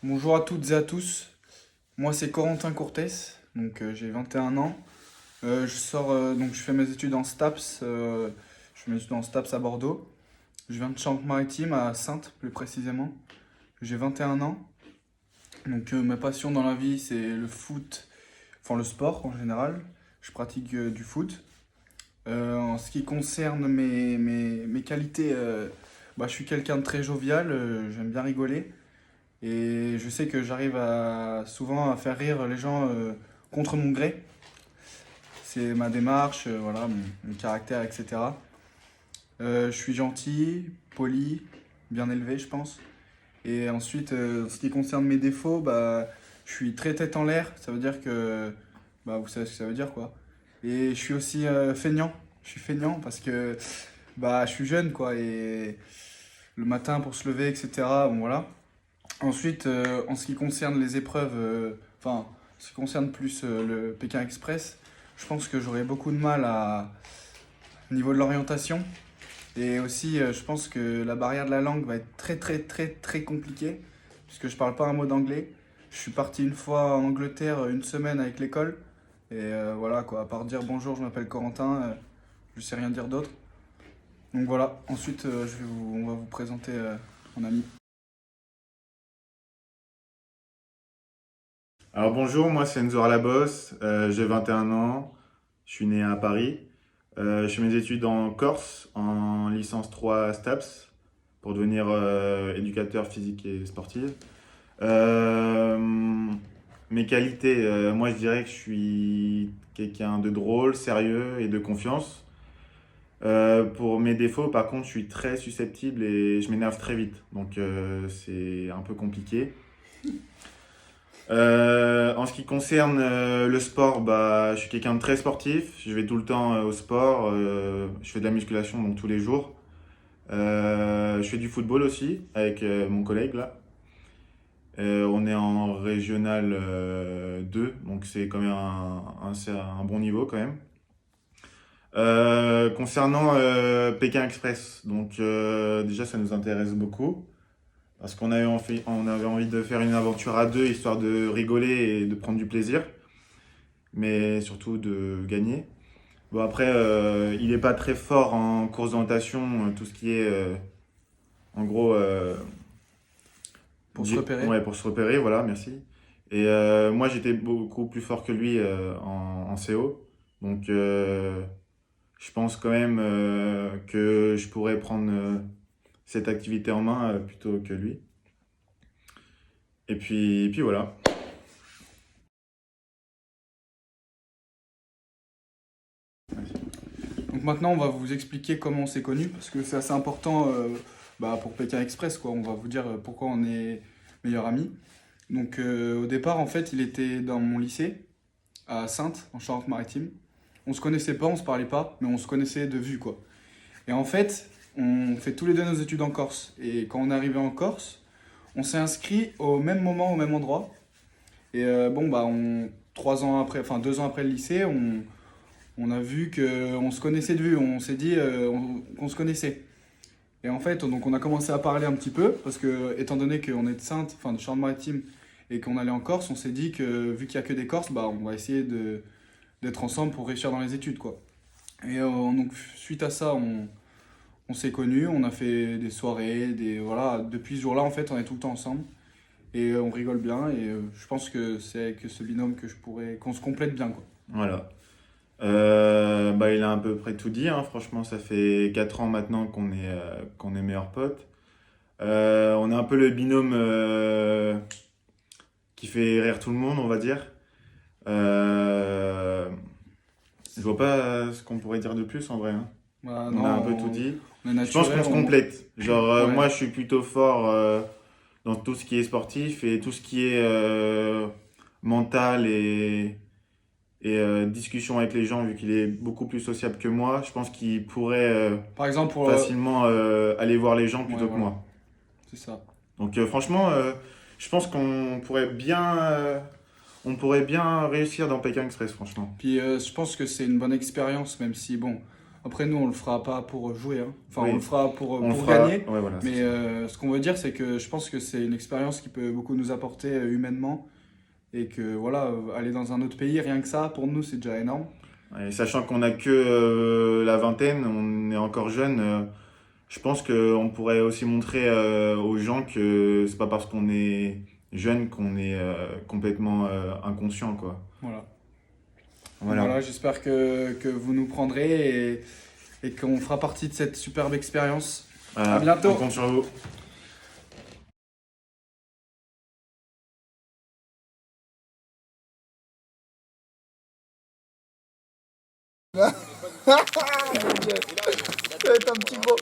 Bonjour à toutes et à tous, moi c'est Corentin Courtès, j'ai 21 ans. Je fais mes études en STAPS, je fais mes études en STAPS à Bordeaux. Je viens de Charente-Maritime, à Saintes plus précisément. J'ai 21 ans, ma passion dans la vie c'est le foot, enfin le sport en général. Je pratique du foot. En ce qui concerne mes qualités, je suis quelqu'un de très jovial, j'aime bien rigoler. Et je sais que souvent à faire rire les gens contre mon gré. C'est ma démarche, voilà, mon caractère, etc. Je suis gentil, poli, bien élevé, je pense. Et ensuite, en ce qui concerne mes défauts, je suis très tête en l'air. Ça veut dire que, vous savez ce que ça veut dire, quoi. Et je suis aussi feignant. Je suis feignant parce que, je suis jeune, quoi. Et le matin pour se lever, etc. Bon, voilà. Ensuite, en ce qui concerne les épreuves, en ce qui concerne plus le Pékin Express, je pense que j'aurais beaucoup de mal au niveau de l'orientation. Et aussi, je pense que la barrière de la langue va être très très très très compliquée, puisque je parle pas un mot d'anglais. Je suis parti une fois en Angleterre une semaine avec l'école, et voilà quoi, à part dire bonjour, je m'appelle Corentin, je sais rien dire d'autre. Donc voilà, ensuite on va vous présenter mon ami. Alors bonjour, moi c'est Enzo Labos, j'ai 21 ans, je suis né à Paris. Je fais mes études en Corse, en licence 3 STAPS, pour devenir éducateur physique et sportif. Euh, Mes qualités, moi je dirais que je suis quelqu'un de drôle, sérieux et de confiance. Pour mes défauts, par contre, je suis très susceptible et je m'énerve très vite, donc c'est un peu compliqué. En ce qui concerne le sport, je suis quelqu'un de très sportif. Je vais tout le temps au sport. Je fais de la musculation donc tous les jours. Je fais du football aussi avec mon collègue là. On est en régional 2, donc c'est quand même c'est un bon niveau quand même. Concernant Pékin Express, donc déjà ça nous intéresse beaucoup. Parce on avait envie de faire une aventure à deux, histoire de rigoler et de prendre du plaisir, mais surtout de gagner. Bon, après, il n'est pas très fort en course d'orientation, tout ce qui est, en gros, Pour se repérer. ouais, pour se repérer, voilà, merci. Et moi, j'étais beaucoup plus fort que lui en CO. Donc, je pense quand même que je pourrais prendre cette activité en main plutôt que lui. Et puis voilà. Donc maintenant, on va vous expliquer comment on s'est connus, parce que c'est assez important pour Pékin Express, quoi. On va vous dire pourquoi on est meilleurs amis. Au départ, en fait, il était dans mon lycée, à Saintes, en Charente-Maritime. On se connaissait pas, on se parlait pas, mais on se connaissait de vue, quoi. Et en fait, on fait tous les deux nos études en Corse. Et quand on est arrivé en Corse, on s'est inscrit au même moment, au même endroit. Et 3 ans après, enfin 2 ans après le lycée, on a vu qu'on se connaissait de vue, on s'est dit qu'on se connaissait. Et en fait, donc on a commencé à parler un petit peu, parce que étant donné qu'on est de Saintes, enfin de Charente-Maritime, et qu'on allait en Corse, on s'est dit que vu qu'il n'y a que des Corses, on va essayer d'être ensemble pour réussir dans les études, quoi. Et donc suite à ça, on s'est connus, on a fait des soirées, voilà, depuis ce jour-là, en fait, on est tout le temps ensemble. Et on rigole bien, et je pense que c'est avec ce binôme qu'on se complète bien, quoi. Voilà. Il a à peu près tout dit, hein. Franchement, ça fait 4 ans maintenant qu'on est meilleurs potes. On est un peu le binôme qui fait rire tout le monde, on va dire. Euh, je vois pas ce qu'on pourrait dire de plus en vrai, hein. Bah, On a un non, peu tout dit. on est Je pense qu'on naturel, se complète. Genre, ouais. moi, je suis plutôt fort dans tout ce qui est sportif et tout ce qui est mental et discussion avec les gens, vu qu'il est beaucoup plus sociable que moi. Je pense qu'il pourrait Par exemple, facilement aller voir les gens ouais, plutôt que voilà, moi. c'est ça. Donc franchement, je pense on pourrait bien réussir dans Pékin Express, franchement. Puis je pense que c'est une bonne expérience, même si, bon, Après, nous, on le fera pas pour jouer, hein. Enfin, Oui. on le fera pour, On le pour fera. gagner. Ouais, voilà, c'est Mais ça. ce qu'on veut dire, c'est que je pense que c'est une expérience qui peut beaucoup nous apporter humainement. Et que voilà, aller dans un autre pays, rien que ça, pour nous, c'est déjà énorme. Ouais, sachant qu'on a que la vingtaine, on est encore jeune, je pense qu'on pourrait aussi montrer aux gens que c'est pas parce qu'on est jeune qu'on est complètement inconscient, quoi. Voilà. Voilà. Voilà, j'espère que vous nous prendrez et qu'on fera partie de cette superbe expérience. À Voilà. On bientôt! compte sur vous. Ça va être un petit gros.